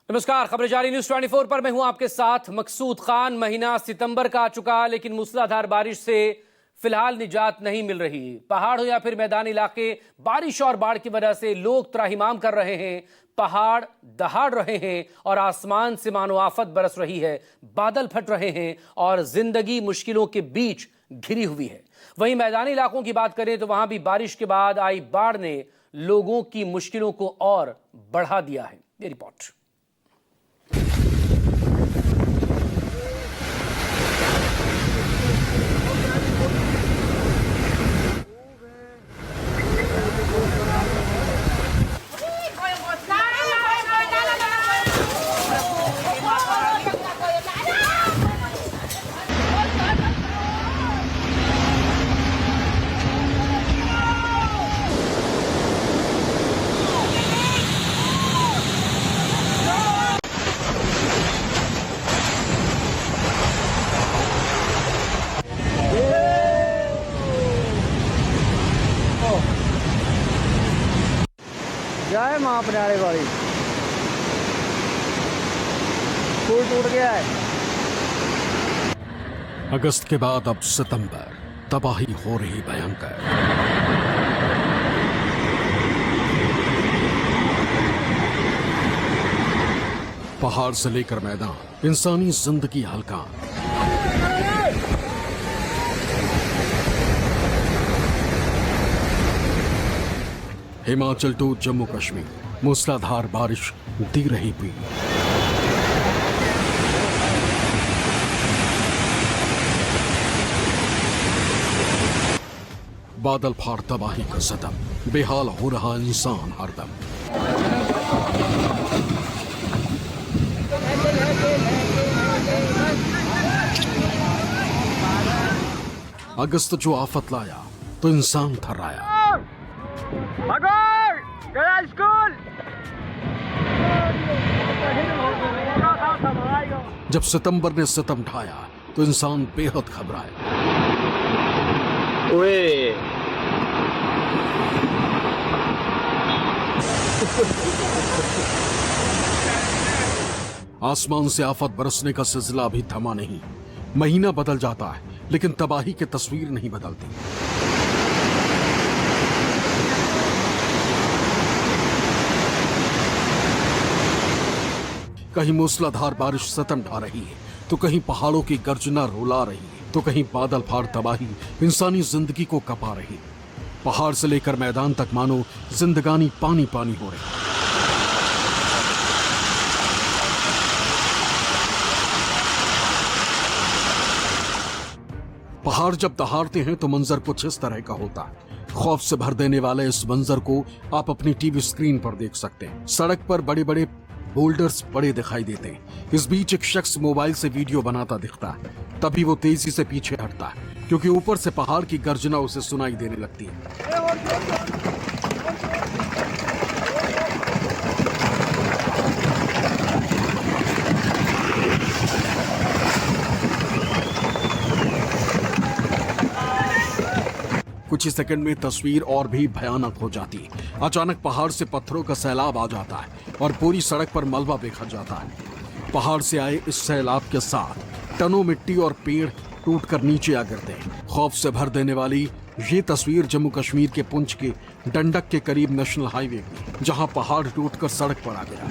नमस्कार, खबरें जारी न्यूज 24 पर मैं हूं आपके साथ मकसूद खान। महीना सितंबर का आ चुका, लेकिन मूसलाधार बारिश से फिलहाल निजात नहीं मिल रही। पहाड़ हो या फिर मैदानी इलाके, बारिश और बाढ़ की वजह से लोग त्राहिमाम कर रहे हैं। पहाड़ दहाड़ रहे हैं और आसमान से मानो आफत बरस रही है। बादल फट रहे हैं और जिंदगी मुश्किलों के बीच घिरी हुई है। वहीं मैदानी इलाकों की बात करें तो वहां भी बारिश के बाद आई बाढ़ ने लोगों की मुश्किलों को और बढ़ा दिया है। ये रिपोर्ट। जय मां पटियाले वाली पुल टूट गया है। अगस्त के बाद अब सितंबर, तबाही हो रही भयंकर। पहाड़ से लेकर मैदान, इंसानी जिंदगी हल्का। हिमाचल टू जम्मू कश्मीर, मूसलाधार बारिश दी रही पीड़। बादल फाड़ तबाही का सदम, बेहाल हो रहा इंसान हरदम। अगस्त जो आफत लाया तो इंसान थर्राया। स्कूल जब सितंबर ने सितम ढाया तो इंसान बेहद घबराया। आसमान से आफत बरसने का सिलसिला अभी थमा नहीं। महीना बदल जाता है लेकिन तबाही की तस्वीर नहीं बदलती। कहीं मूसलाधार बारिश सितम ढा रही है तो कहीं पहाड़ों की गर्जना रुला रही है, तो कहीं बादल फाड़ तबाही इंसानी जिंदगी को कपा रही है। पहाड़ से लेकर मैदान तक मानो जिंदगानी पानी पानी हो रही है। पहाड़ जब दहाड़ते हैं तो मंजर कुछ इस तरह का होता है। खौफ से भर देने वाले इस मंजर को आप अपनी टीवी स्क्रीन पर देख सकते हैं। सड़क पर बड़े बड़े बोल्डर्स बड़े दिखाई देते हैं। इस बीच एक शख्स मोबाइल से वीडियो बनाता दिखता है। तभी वो तेजी से पीछे हटता है क्योंकि ऊपर से पहाड़ की गर्जना उसे सुनाई देने लगती है। कुछ ही सेकंड में तस्वीर और भी भयानक हो जाती है। अचानक पहाड़ से पत्थरों का सैलाब आ जाता है और पूरी सड़क पर मलबा बिखर जाता है। पहाड़ से आए इस सैलाब के साथ टनों मिट्टी और पेड़ टूटकर नीचे आ गिरते हैं। खौफ से भर देने वाली ये तस्वीर जम्मू कश्मीर के पुंछ के डंडक के करीब नेशनल हाईवे की, जहां पहाड़ टूटकर सड़क पर आ गया।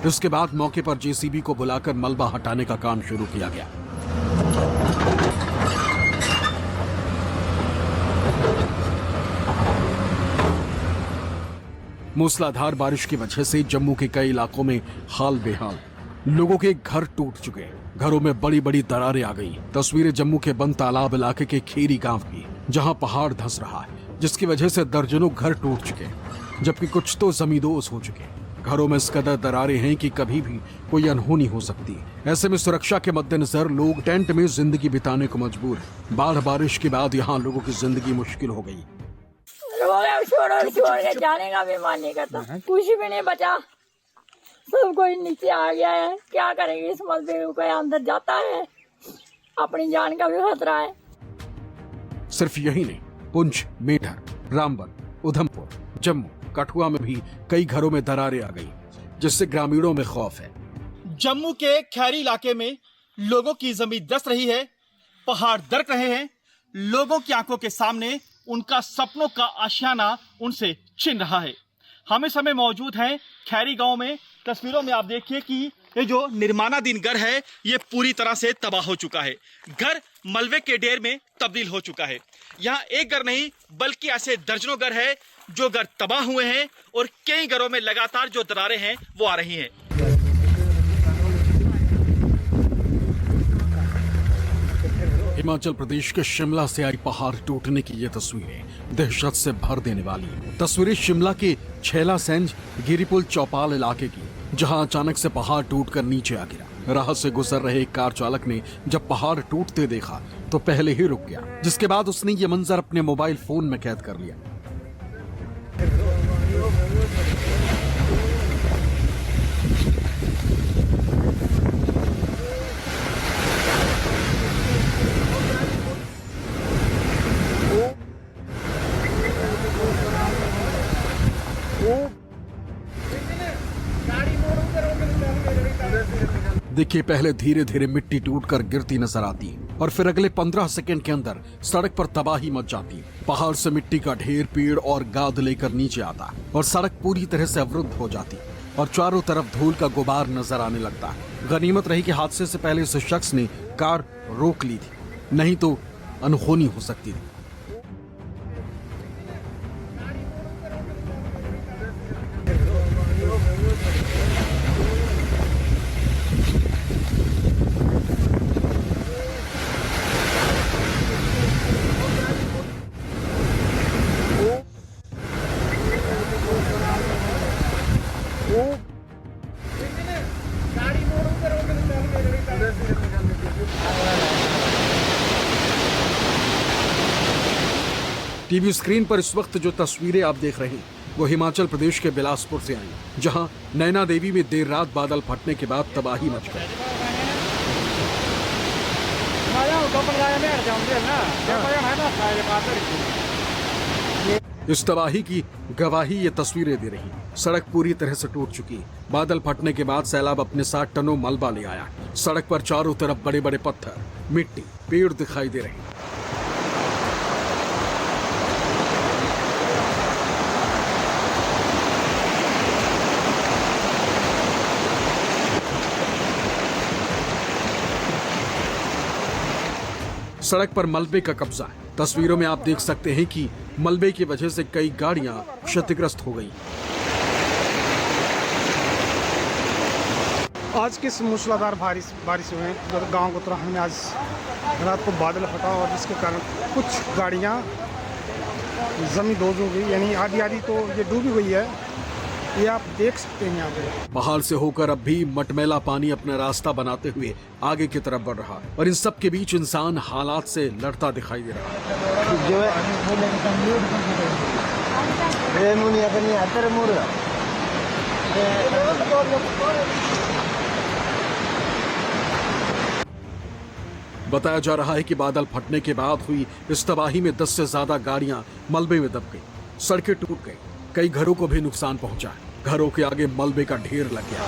इसके बाद मौके पर जेसीबी को बुलाकर मलबा हटाने का काम शुरू किया गया। मूसलाधार बारिश की वजह से जम्मू के कई इलाकों में हाल बेहाल। लोगों के घर टूट चुके, घरों में बड़ी बड़ी दरारें आ गई। तस्वीरें जम्मू के बंद तालाब इलाके के खेरी गांव की, जहां पहाड़ धंस रहा है, जिसकी वजह से दर्जनों घर टूट चुके, जबकि कुछ तो जमींदोज हो चुके। घरों में इस कदर दरारें हैं कि कभी भी कोई अनहोनी हो सकती है। ऐसे में सुरक्षा के मद्देनजर लोग टेंट में जिंदगी बिताने को मजबूर है। बाढ़ बारिश के बाद यहाँ लोगों की जिंदगी मुश्किल हो गई। छोड़ के जाने का भी मन नहीं करता, कुछ भी नहीं बचा। सब कोई नीचे आ गया है, क्या करेंगे। इस मलबे में कोई अंदर जाता है, अपनी जान का भी खतरा है। सिर्फ यही नहीं, पुंछ, मेढर, रामबन, जम्मू कठुआ में भी कई घरों में दरारें आ गई, जिससे ग्रामीणों में खौफ है। जम्मू के खैरी इलाके में लोगों की जमीन धंस रही है, पहाड़ दरक रहे हैं, लोगों की आंखों के सामने उनका सपनों का आशियाना उनसे छिन रहा है। हम इस समय मौजूद हैं खैरी गांव में। तस्वीरों में आप देखिए कि ये जो निर्माणाधीन घर है ये पूरी तरह से तबाह हो चुका है। घर मलबे के ढेर में तब्दील हो चुका है। यहाँ एक घर नहीं बल्कि ऐसे दर्जनों घर है जो घर तबाह हुए हैं और कई घरों में लगातार जो दरारें हैं वो आ रही हैं। हिमाचल प्रदेश के शिमला से आई पहाड़ टूटने की ये तस्वीरें दहशत से भर देने वाली हैं। तस्वीरें शिमला के छैला सेंज गिरिपुल चौपाल इलाके की, जहां अचानक से पहाड़ टूटकर नीचे आ गिरा। राह से गुजर रहे एक कार चालक ने जब पहाड़ टूटते देखा तो पहले ही रुक गया, जिसके बाद उसने ये मंजर अपने मोबाइल फोन में कैद कर लिया। देखिए, पहले धीरे धीरे मिट्टी टूटकर गिरती नजर आती है और फिर अगले 15 सेकंड के अंदर सड़क पर तबाही मच जाती है। पहाड़ से मिट्टी का ढेर, पेड़ और गाद लेकर नीचे आता और सड़क पूरी तरह से अवरुद्ध हो जाती और चारों तरफ धूल का गुबार नजर आने लगता है। गनीमत रही कि हादसे से पहले इस शख्स ने कार रोक ली थी, नहीं तो अनहोनी हो सकती थी। टीवी स्क्रीन पर इस वक्त जो तस्वीरें आप देख रहे हैं वो हिमाचल प्रदेश के बिलासपुर से आई, जहां नैना देवी में देर रात बादल फटने के बाद तबाही मच गई। इस तबाही की गवाही ये तस्वीरें दे रही। सड़क पूरी तरह से टूट चुकी। बादल फटने के बाद सैलाब अपने साथ टनों मलबा ले आया। सड़क पर चारों तरफ बड़े बड़े पत्थर, मिट्टी, पेड़ दिखाई दे रहे। सड़क पर मलबे का कब्जा है। तस्वीरों में आप देख सकते हैं कि मलबे की वजह से कई गाड़ियां क्षतिग्रस्त हो गई। आज की मूसलाधार बारिश हुए गांव गोतराहन में आज रात को बादल फटा और जिसके कारण कुछ गाड़ियां जमीन दोज हो गई, यानी आधी तो ये डूबी हुई है। ये आप देख सकते हैं यहाँ पे। पहाड़ से होकर अब भी मटमैला पानी अपना रास्ता बनाते हुए आगे की तरफ बढ़ रहा है और इन सब के बीच इंसान हालात से लड़ता दिखाई दे रहा है। बताया जा रहा है कि बादल फटने के बाद हुई इस तबाही में 10 से ज्यादा गाड़ियां मलबे में दब गई, सड़कें टूट गई, कई घरों को भी नुकसान पहुंचा। घरों के आगे मलबे का ढेर लग गया।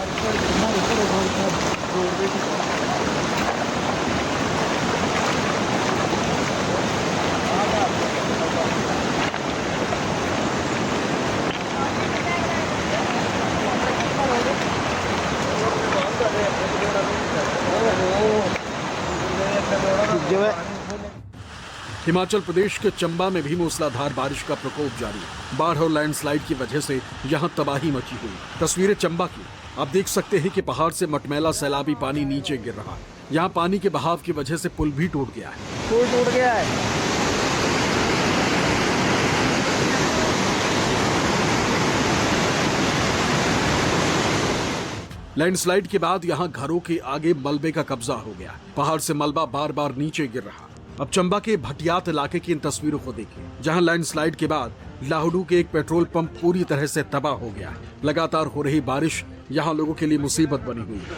हिमाचल प्रदेश के चंबा में भी मूसलाधार बारिश का प्रकोप जारी है। बाढ़ और लैंडस्लाइड की वजह से यहां तबाही मची हुई। तस्वीरें चंबा की। आप देख सकते हैं कि पहाड़ से मटमैला सैलाबी पानी नीचे गिर रहा है। यहां पानी के बहाव की वजह से पुल भी टूट गया है। पुल टूट गया है। लैंडस्लाइड के बाद यहां घरों के आगे मलबे का कब्जा हो गया। पहाड़ से मलबा बार बार नीचे गिर रहा। अब चंबा के भटियात इलाके की इन तस्वीरों को देखिए, जहां लैंडस्लाइड के बाद लाहुडू के एक पेट्रोल पंप पूरी तरह से तबाह हो गया है। लगातार हो रही बारिश यहां लोगों के लिए मुसीबत बनी हुई है।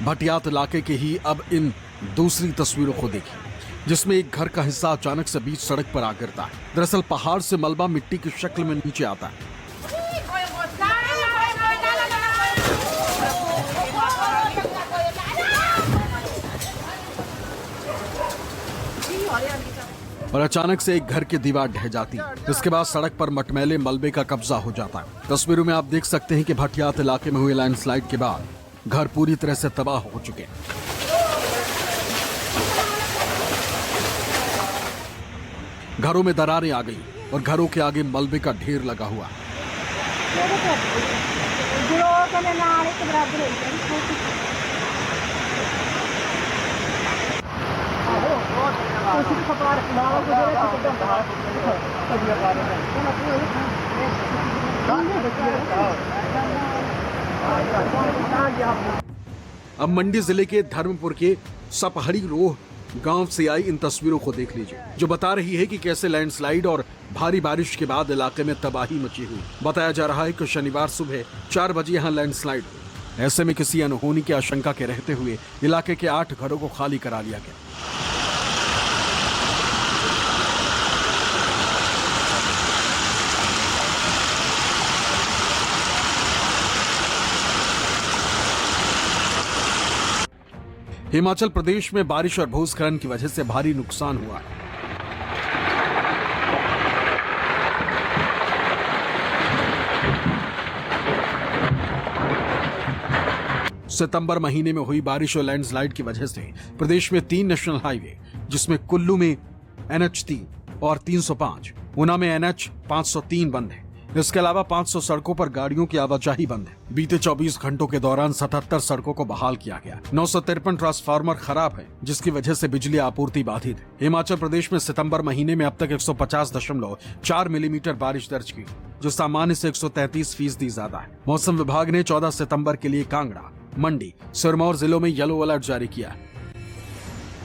भटियात इलाके के ही अब इन दूसरी तस्वीरों को देखिए, जिसमें एक घर का हिस्सा अचानक से बीच सड़क पर आ गिरता है। दरअसल पहाड़ से मलबा मिट्टी की शक्ल में नीचे आता है। और अचानक से एक घर की दीवार ढह जाती है, जिसके बाद सड़क पर मटमैले मलबे का कब्जा हो जाता है। तस्वीरों में आप देख सकते हैं कि भटियात इलाके में हुए लैंडस्लाइड के बाद घर पूरी तरह से तबाह हो चुके हैं। घरों में दरारें आ गई और घरों के आगे मलबे का ढेर लगा हुआ। अब मंडी जिले के धर्मपुर के सपहड़ी रोह गांव से आई इन तस्वीरों को देख लीजिए, जो बता रही है कि कैसे लैंडस्लाइड और भारी बारिश के बाद इलाके में तबाही मची हुई। बताया जा रहा है कि शनिवार सुबह 4 बजे यहां लैंडस्लाइड हुई। ऐसे में किसी अनहोनी की आशंका के रहते हुए इलाके के 8 घरों को खाली करा लिया गया। हिमाचल प्रदेश में बारिश और भूस्खलन की वजह से भारी नुकसान हुआ है। सितंबर महीने में हुई बारिश और लैंडस्लाइड की वजह से प्रदेश में 3 नेशनल हाईवे, जिसमें कुल्लू में NH3 और 305, ऊना में NH 503 बंद है। इसके अलावा 500 सड़कों पर गाड़ियों की आवाजाही बंद है। बीते 24 घंटों के दौरान 77 सड़कों को बहाल किया गया। 953 ट्रांसफार्मर खराब है, जिसकी वजह से बिजली आपूर्ति बाधित है। हिमाचल प्रदेश में सितंबर महीने में अब तक 150.4 मिलीमीटर बारिश दर्ज की, जो सामान्य से 133% ज्यादा है। मौसम विभाग ने 14 सितंबर के लिए कांगड़ा, मंडी, सिरमौर जिलों में येलो अलर्ट जारी किया है।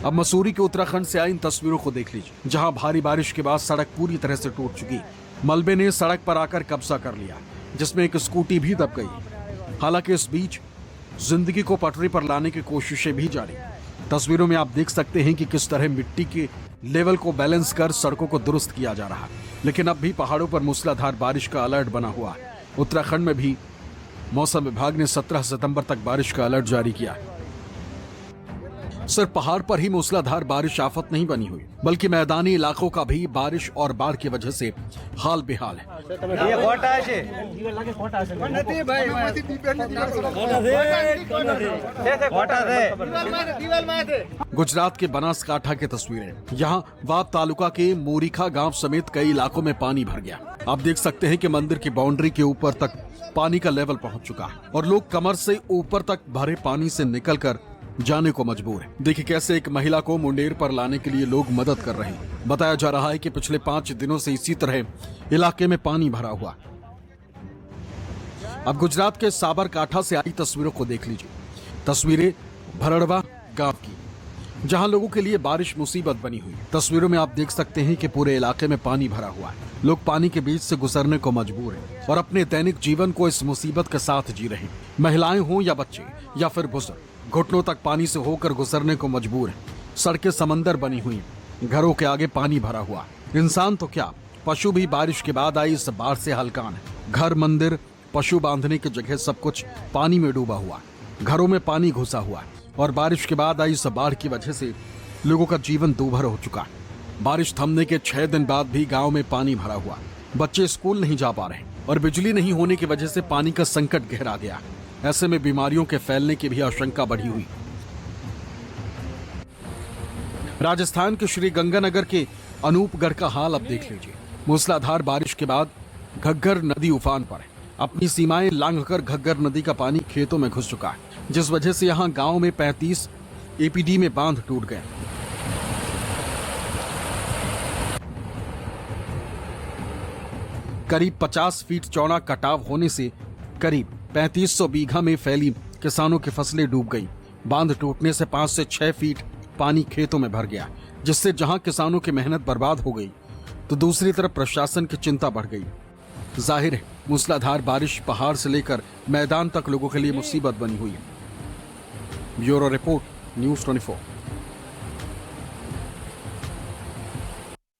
अब मसूरी के उत्तराखंड से आई इन तस्वीरों को देख लीजिए, जहां भारी बारिश के बाद सड़क पूरी तरह से टूट चुकी है। मलबे ने सड़क पर आकर कब्जा कर लिया, जिसमें एक स्कूटी भी दब गई। हालांकि इस बीच जिंदगी को पटरी पर लाने की कोशिशें भी जारी। तस्वीरों में आप देख सकते हैं कि किस तरह मिट्टी के लेवल को बैलेंस कर सड़कों को दुरुस्त किया जा रहा है। लेकिन अब भी पहाड़ों पर मूसलाधार बारिश का अलर्ट बना हुआ है। उत्तराखंड में भी मौसम विभाग ने 17 सितंबर तक बारिश का अलर्ट जारी किया है। सिर्फ पहाड़ पर ही मूसलाधार बारिश आफत नहीं बनी हुई, बल्कि मैदानी इलाकों का भी बारिश और बाढ़ की वजह से हाल बेहाल है। गुजरात के बनासकांठा की तस्वीरें। यहाँ वाब तालुका के मोरीखा गांव समेत कई इलाकों में पानी भर गया। आप देख सकते हैं कि मंदिर की बाउंड्री के ऊपर तक पानी का लेवल पहुंच चुका है और लोग कमर से ऊपर तक भरे पानी से निकलकर जाने को मजबूर है। देखिए कैसे एक महिला को मुंडेर पर लाने के लिए लोग मदद कर रहे हैं। बताया जा रहा है कि पिछले 5 दिनों से इसी तरह इलाके में पानी भरा हुआ। अब गुजरात के साबरकांठा से आई तस्वीरों को देख लीजिए। तस्वीरें भरड़वा गांव की, जहां लोगों के लिए बारिश मुसीबत बनी हुई। तस्वीरों में आप देख सकते हैं कि पूरे इलाके में पानी भरा हुआ है। लोग पानी के बीच से गुजरने को मजबूर हैं और अपने दैनिक जीवन को इस मुसीबत के साथ जी रहे हैं। महिलाएं हों या बच्चे या फिर बुजुर्ग, घुटनों तक पानी से होकर गुजरने को मजबूर है। सड़कें समंदर बनी हुई, घरों के आगे पानी भरा हुआ। इंसान तो क्या, पशु भी बारिश के बाद आई इस बाढ़ से हलकान है। घर, मंदिर, पशु बांधने की जगह सब कुछ पानी में डूबा हुआ। घरों में पानी घुसा हुआ है और बारिश के बाद आई इस बाढ़ की वजह से लोगों का जीवन दूभर हो चुका है। बारिश थमने के 6 दिन बाद भी गाँव में पानी भरा हुआ। बच्चे स्कूल नहीं जा पा रहे और बिजली नहीं होने की वजह से पानी का संकट गहरा गया। ऐसे में बीमारियों के फैलने की भी आशंका बढ़ी हुई। राजस्थान के श्री गंगानगर के अनूपगढ़ का हाल अब देख लीजिए। मूसलाधार बारिश के बाद घग्गर नदी उफान पर है। अपनी सीमाएं लांघकर घग्गर नदी का पानी खेतों में घुस चुका है, जिस वजह से यहां गांव में 35 APD में बांध टूट गए। करीब 50 फीट चौड़ा कटाव होने से करीब 3500 बीघा में फैली किसानों की फसलें डूब गई। बांध टूटने से 5 से 6 फीट पानी खेतों में भर गया, जिससे जहां किसानों की मेहनत बर्बाद हो गई तो दूसरी तरफ प्रशासन की चिंता बढ़ गई। जाहिर है मूसलाधार बारिश पहाड़ से लेकर मैदान तक लोगों के लिए मुसीबत बनी हुई है। Bureau report, news 24।